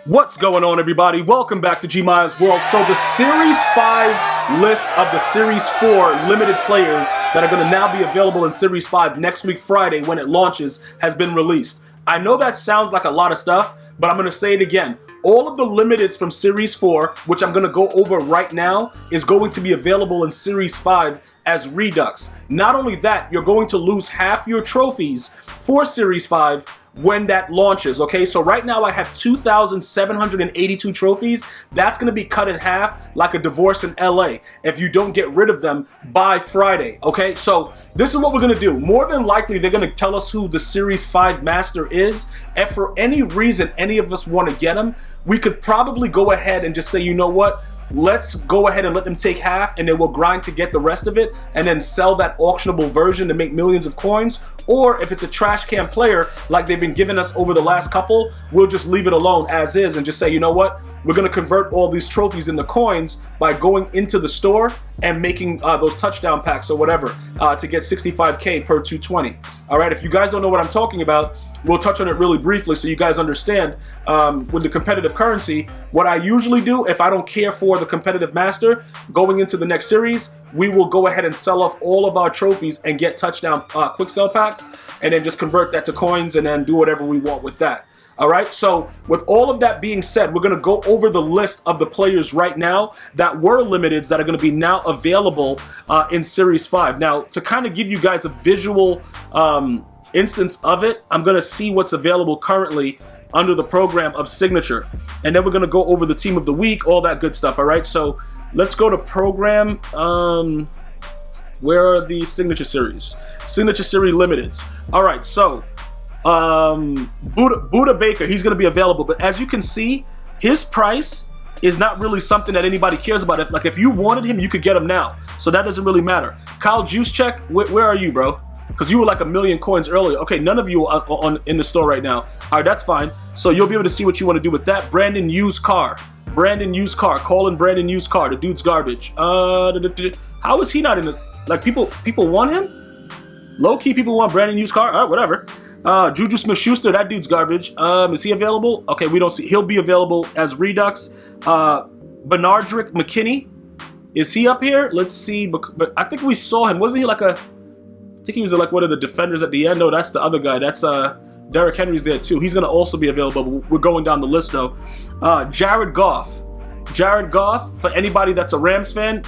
What's going on, everybody? Welcome back to GmiasWorld. So the Series 5 list of the Series 4 limited players that are going to now be available in Series 5 next week Friday when it launches has been released. I know that sounds like a lot of stuff, but I'm going to say it again. All of the limiteds from Series 4, which I'm going to go over right now, is going to be available in Series 5 as Redux. Not only that, you're going to lose half your trophies for Series 5 when that launches, okay? So right now I have 2,782 trophies. That's gonna be cut in half like a divorce in LA if you don't get rid of them by Friday, okay? So this is what we're gonna do. More than likely, they're gonna tell us who the Series 5 master is. If for any reason any of us wanna get him, we could probably go ahead and just say, you know what? Let's go ahead and let them take half, and then we'll grind to get the rest of it and then sell that auctionable version to make millions of coins. Or if it's a trash can player like they've been giving us over the last couple, we'll just leave it alone as is and just say, you know what, we're going to convert all these trophies into coins by going into the store and making those touchdown packs or whatever to get 65K per 220. All right, if you guys don't know what I'm talking about, we'll touch on it really briefly so you guys understand. With the competitive currency, what I usually do if I don't care for the competitive master going into the next series, we will go ahead and sell off all of our trophies and get touchdown quick sell packs and then just convert that to coins and then do whatever we want with that. All right, so with all of that being said, we're going to go over the list of the players right now that were limiteds that are going to be now available in Series 5. Now, to kind of give you guys a visual instance of it, I'm going to see what's available currently under the program of Signature. And then we're going to go over the Team of the Week, all that good stuff, all right? So let's go to program. Where are the Signature Series? Signature Series Limiteds. All right, so Buddha Baker, he's going to be available. But as you can see, his price is not really something that anybody cares about. Like if you wanted him, you could get him now. So that doesn't really matter. Kyle Juszczyk, where are you, bro? Because you were like 1,000,000 coins earlier. Okay, none of you are in the store right now. All right, that's fine. So you'll be able to see what you want to do with that. Brandon Used Car. Brandon Used Car. Calling Brandon Used Car. The dude's garbage. How is he not in this? Like people want him? Low-key people want Brandon Used Car. All right, whatever. Juju Smith-Schuster, that dude's garbage. Is he available? Okay, we don't see. He'll be available as Redux. Bernardrick McKinney. Is he up here? Let's see. But I think we saw him. Wasn't he like a... I think he was like one of the defenders at the end. No, that's the other guy. That's Derrick Henry's there too. He's going to also be available. We're going down the list though. Jared Goff. Jared Goff, for anybody that's a Rams fan,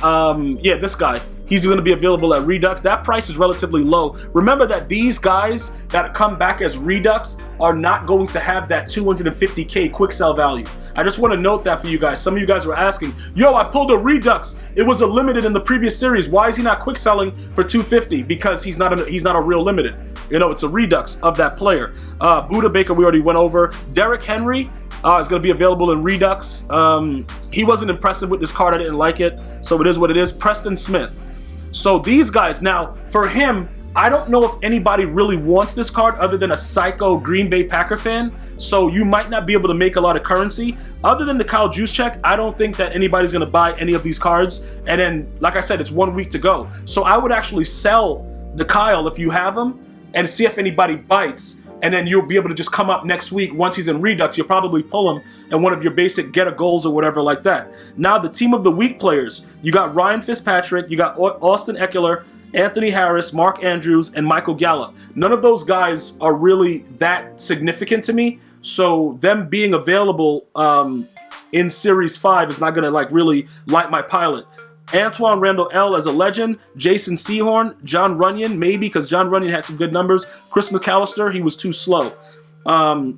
yeah, this guy. He's going to be available at Redux. That price is relatively low. Remember that these guys that come back as Redux are not going to have that 250K quick sell value. I just want to note that for you guys. Some of you guys were asking, yo, I pulled a Redux. It was a limited in the previous series. Why is he not quick selling for 250? Because he's not a real limited. You know, it's a Redux of that player. Buddha Baker, we already went over. Derrick Henry is going to be available in Redux. He wasn't impressive with this card. I didn't like it. So it is what it is. Preston Smith. So these guys, now for him, I don't know if anybody really wants this card other than a psycho Green Bay Packer fan. So you might not be able to make a lot of currency. Other than the Kyle Juszczyk, I don't think that anybody's going to buy any of these cards. And then, like I said, it's 1 week to go. So I would actually sell the Kyle if you have him and see if anybody bites. And then you'll be able to just come up next week. Once he's in Redux, you'll probably pull him in one of your basic getter goals or whatever like that. Now, the Team of the Week players. You got Ryan Fitzpatrick, you got Austin Eckler, Anthony Harris, Mark Andrews, and Michael Gallup. None of those guys are really that significant to me. So them being available in Series 5 is not going to like really light my pilot. Antoine Randall L as a legend, Jason Sehorn, John Runyon, maybe because John Runyon had some good numbers. Chris McAllister, he was too slow.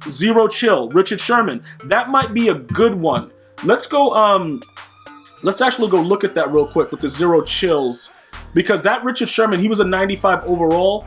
Zero Chill, Richard Sherman, that might be a good one. Let's go, let's actually go look at that real quick with the Zero Chills, because that Richard Sherman, he was a 95 overall.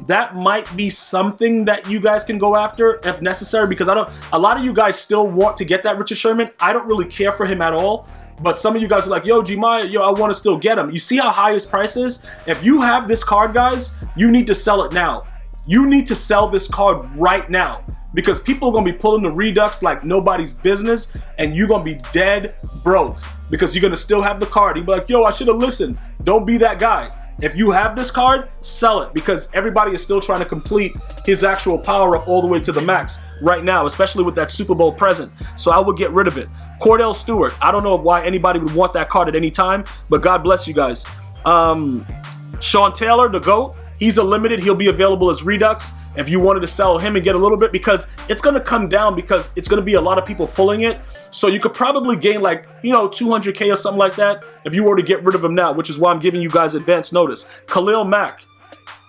That might be something that you guys can go after if necessary, because a lot of you guys still want to get that Richard Sherman. I don't really care for him at all. But some of you guys are like, yo, Gmia, yo, I want to still get him. You see how high his price is? If you have this card, guys, you need to sell it now. You need to sell this card right now, because people are going to be pulling the Redux like nobody's business, and you're going to be dead broke because you're going to still have the card. You'll be like, yo, I should have listened. Don't be that guy. If you have this card, sell it, because everybody is still trying to complete his actual power up all the way to the max. right now, especially with that Super Bowl present. So I would get rid of it. Cordell Stewart, I don't know why anybody would want that card at any time, but God bless you guys. Sean Taylor, the GOAT, he's a limited. He'll be available as Redux if you wanted to sell him and get a little bit, because it's going to come down because it's going to be a lot of people pulling it. So you could probably gain like, 200K or something like that if you were to get rid of him now, which is why I'm giving you guys advance notice. Khalil Mack,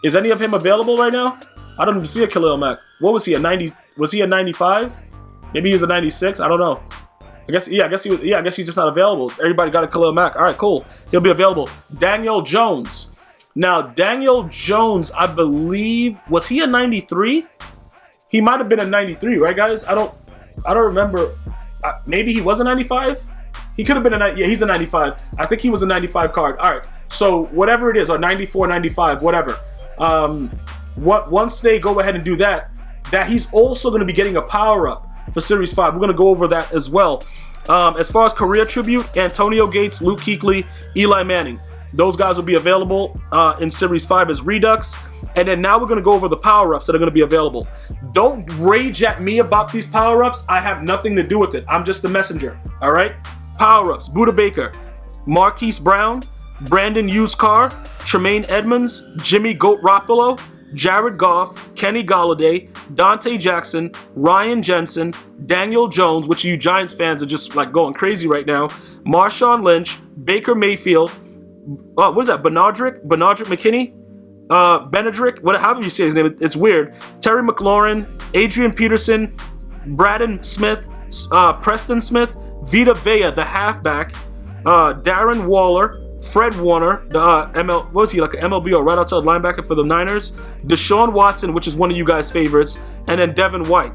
is any of him available right now? I don't even see a Khalil Mack. What was he, a 90? Was he a 95? Maybe he was a 96. I don't know. I guess he's just not available. Everybody got a Khalil Mack. All right, cool. He'll be available. Daniel Jones. Now, Daniel Jones, I believe, was he a 93? He might have been a 93, right, guys? I don't remember. Maybe he was a 95? He could have been yeah, he's a 95. I think he was a 95 card. All right, so whatever it is, or 94, 95, whatever. Once they go ahead and do that he's also going to be getting a power-up for Series 5. We're going to go over that as well. As far as career tribute, Antonio Gates, Luke Kuechly, Eli Manning. Those guys will be available in Series 5 as Redux. And then now we're going to go over the power-ups that are going to be available. Don't rage at me about these power-ups. I have nothing to do with it. I'm just the messenger, all right? Power-ups, Buda Baker, Marquise Brown, Brandon Uscar, Tremaine Edmonds, Jimmy Garoppolo, Jared Goff, Kenny Golladay, Dante Jackson, Ryan Jensen, Daniel Jones, which you Giants fans are just like going crazy right now, Marshawn Lynch, Baker Mayfield, what is that, Benardrick McKinney? Benedrick, however you say his name, it's weird. Terry McLaurin, Adrian Peterson, Braden Smith, Preston Smith, Vita Vea, the halfback, Darren Waller, Fred Warner, the what was he, like an MLB or right outside linebacker for the Niners, Deshaun Watson, which is one of you guys' favorites, and then Devin White.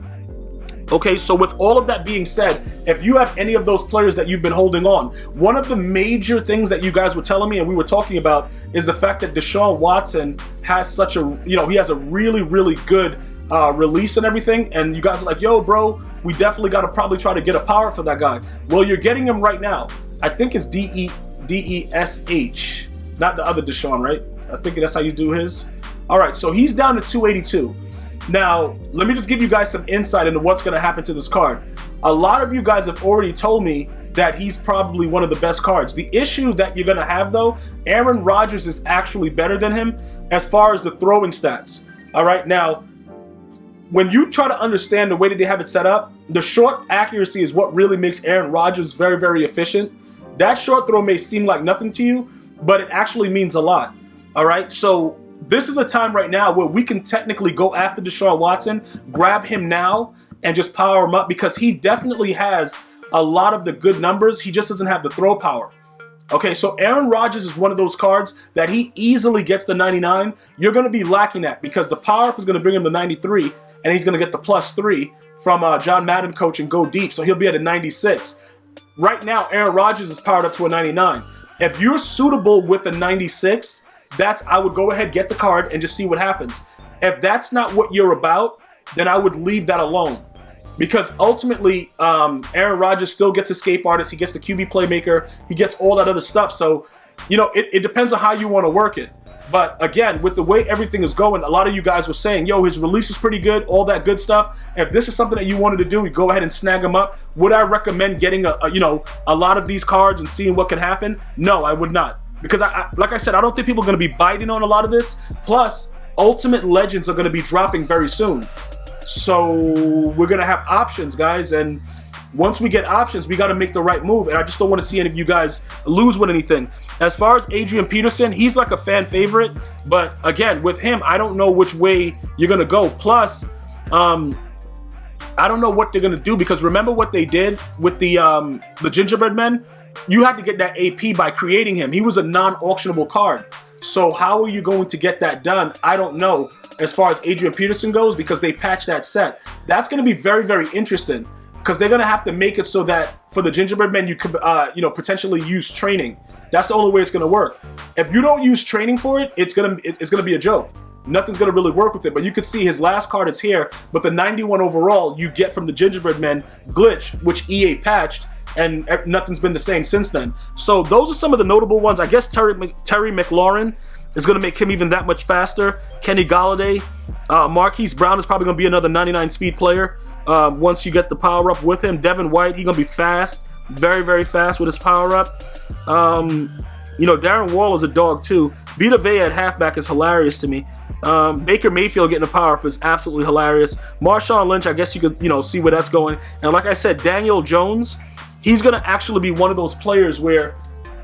Okay, so with all of that being said, if you have any of those players that you've been holding on, one of the major things that you guys were telling me and we were talking about is the fact that Deshaun Watson has such a, he has a really, really good release and everything, and you guys are like, yo, bro, we definitely got to probably try to get a power for that guy. Well, you're getting him right now. I think it's DESH, not the other Deshaun, right? I think that's how you do his. All right, so he's down to 282. Now, let me just give you guys some insight into what's going to happen to this card. A lot of you guys have already told me that he's probably one of the best cards. The issue that you're going to have, though, Aaron Rodgers is actually better than him as far as the throwing stats. All right, now, when you try to understand the way that they have it set up, the short accuracy is what really makes Aaron Rodgers very, very efficient. That short throw may seem like nothing to you, but it actually means a lot. All right, so this is a time right now where we can technically go after Deshaun Watson, grab him now, and just power him up, because he definitely has a lot of the good numbers. He just doesn't have the throw power. Okay, so Aaron Rodgers is one of those cards that he easily gets the 99. You're going to be lacking that because the power-up is going to bring him the 93, and he's going to get the +3 from John Madden coach and go deep, so he'll be at a 96. Right now, Aaron Rodgers is powered up to a 99. If you're suitable with a 96, I would go ahead, get the card, and just see what happens. If that's not what you're about, then I would leave that alone. Because ultimately, Aaron Rodgers still gets escape artist, he gets the QB playmaker, he gets all that other stuff. So, it depends on how you want to work it. But again, with the way everything is going, a lot of you guys were saying, yo, his release is pretty good, all that good stuff. If this is something that you wanted to do, you go ahead and snag him up. Would I recommend getting a lot of these cards and seeing what can happen? No, I would not. Because, like I said, I don't think people are going to be biting on a lot of this. Plus, Ultimate Legends are going to be dropping very soon. So we're going to have options, guys. And once we get options, we got to make the right move. And I just don't want to see any of you guys lose with anything. As far as Adrian Peterson, he's like a fan favorite. But again, with him, I don't know which way you're going to go. Plus, I don't know what they're going to do. Because remember what they did with the Gingerbread Men? You had to get that AP by creating him. He was a non-auctionable card. So how are you going to get that done? I don't know as far as Adrian Peterson goes, because they patched that set. That's going to be very, very interesting, because they're going to have to make it so that for the Gingerbread Men, you could potentially use training. That's the only way it's going to work. If you don't use training for it, it's going to be a joke. Nothing's going to really work with it. But you could see his last card is here, but the 91 overall you get from the Gingerbread Men glitch, which EA patched, and nothing's been the same since then. So those are some of the notable ones. I guess Terry McLaurin, is going to make him even that much faster. Kenny Galladay, Marquise Brown is probably going to be another 99 speed player once you get the power up with him. Devin White, he's going to be fast, very, very fast with his power up. You know, Darren Wall is a dog too. Vita Vea at halfback is hilarious to me. Baker Mayfield getting a power up is absolutely hilarious. Marshawn Lynch, I guess you could, you know, see where that's going. And like I said, Daniel Jones, he's going to actually be one of those players where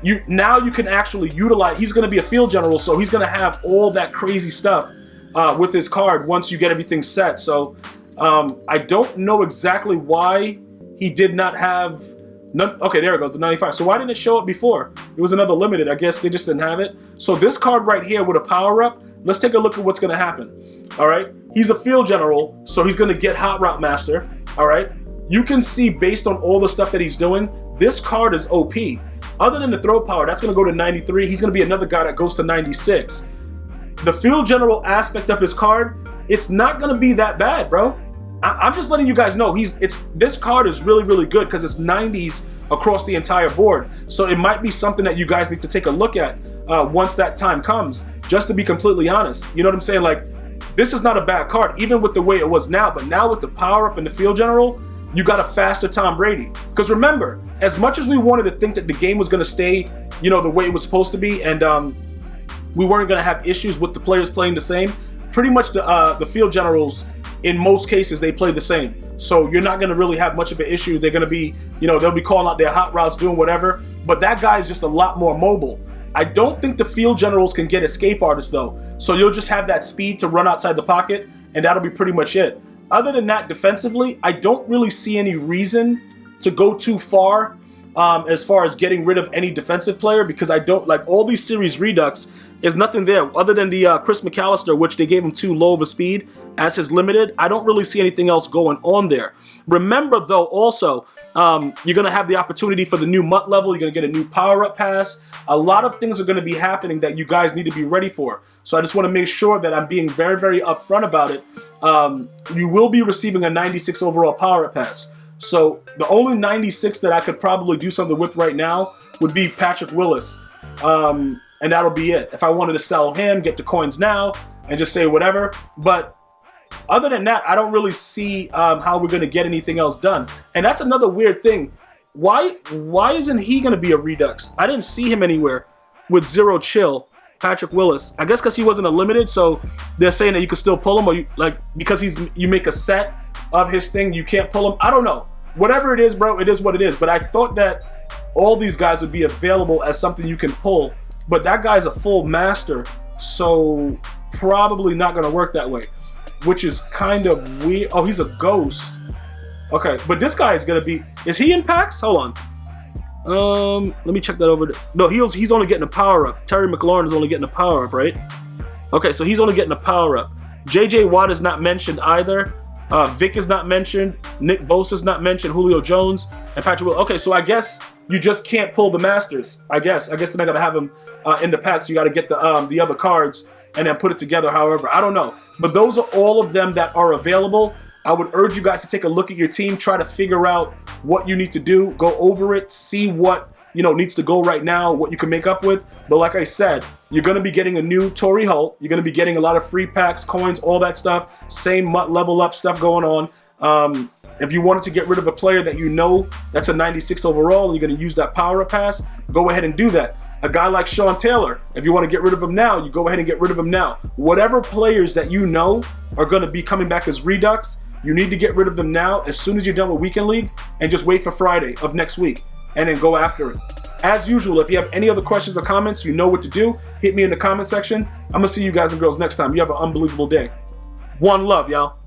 you can actually utilize. He's going to be a field general, so he's going to have all that crazy stuff with his card once you get everything set. So I don't know exactly why he did not have. Okay, there it goes, the 95. So why didn't it show up before? It was another limited. I guess they just didn't have it. So this card right here with a power up, let's take a look at what's going to happen. All right, he's a field general, so he's going to get Hot Route Master. All right, you can see based on all the stuff that he's doing, this card is OP. Other than the throw power, that's going to go to 93. He's going to be another guy that goes to 96. The field general aspect of his card, it's not going to be that bad, bro. I'm just letting you guys know this card is really, really good because it's 90s across the entire board. So it might be something that you guys need to take a look at once that time comes, just to be completely honest. You know what I'm saying? Like, this is not a bad card, even with the way it was now. But now with the power up and the field general, you got a faster Tom Brady. Because remember, as much as we wanted to think that the game was going to stay, you know, the way it was supposed to be, and we weren't going to have issues with the players playing the same, pretty much the field generals, in most cases, they play the same. So you're not going to really have much of an issue. They're going to be, you know, they'll be calling out their hot routes, doing whatever. But that guy is just a lot more mobile. I don't think the field generals can get escape artists, though. So you'll just have that speed to run outside the pocket, and that'll be pretty much it. Other than that, defensively, I don't really see any reason to go too far as far as getting rid of any defensive player, because I don't like all these series redux. There's nothing there other than the Chris McAllister, which they gave him too low of a speed as his limited. I don't really see anything else going on there. Remember, though, also, you're going to have the opportunity for the new MUT level. You're going to get a new power-up pass. A lot of things are going to be happening that you guys need to be ready for. So I just want to make sure that I'm being very, very upfront about it. You will be receiving a 96 overall power-up pass. So the only 96 that I could probably do something with right now would be Patrick Willis. And that'll be it. If I wanted to sell him, get the coins now, and just say whatever. But other than that, I don't really see how we're going to get anything else done. And that's another weird thing. Why isn't he going to be a Redux? I didn't see him anywhere with Zero Chill, Patrick Willis. I guess because he wasn't a limited, so they're saying that you can still pull him, or because you make a set of his thing, you can't pull him. I don't know. Whatever it is, bro, it is what it is. But I thought that all these guys would be available as something you can pull. But that guy's a full master, so probably not going to work that way, which is kind of weird. Oh, he's a ghost. Okay, but this guy is going to be... Is he in packs? Hold on. Let me check that over. No, he's only getting a power-up. Terry McLaurin is only getting a power-up, right? Okay, so he's only getting a power-up. J.J. Watt is not mentioned either. Vic is not mentioned. Nick Bosa is not mentioned. Julio Jones and Patrick Willis. Okay, so I guess you just can't pull the Masters. I guess they're not gonna have them in the pack, so you got to get the other cards and then put it together. However, I don't know, but those are all of them that are available. I would urge you guys to take a look at your team, try to figure out what you need to do, go over it, see what needs to go right now, what you can make up with. But like I said, you're going to be getting a new Torrey Holt. You're going to be getting a lot of free packs, coins, all that stuff. Same MUT level up stuff going on. If you wanted to get rid of a player that you know that's a 96 overall and you're going to use that power up pass, go ahead and do that. A guy like Sean Taylor, if you want to get rid of him now, you go ahead and get rid of him now. Whatever players that you know are going to be coming back as Redux, you need to get rid of them now as soon as you're done with Weekend League, and just wait for Friday of next week and then go after it. As usual, if you have any other questions or comments, you know what to do. Hit me in the comment section. I'm going to see you guys and girls next time. You have an unbelievable day. One love, y'all.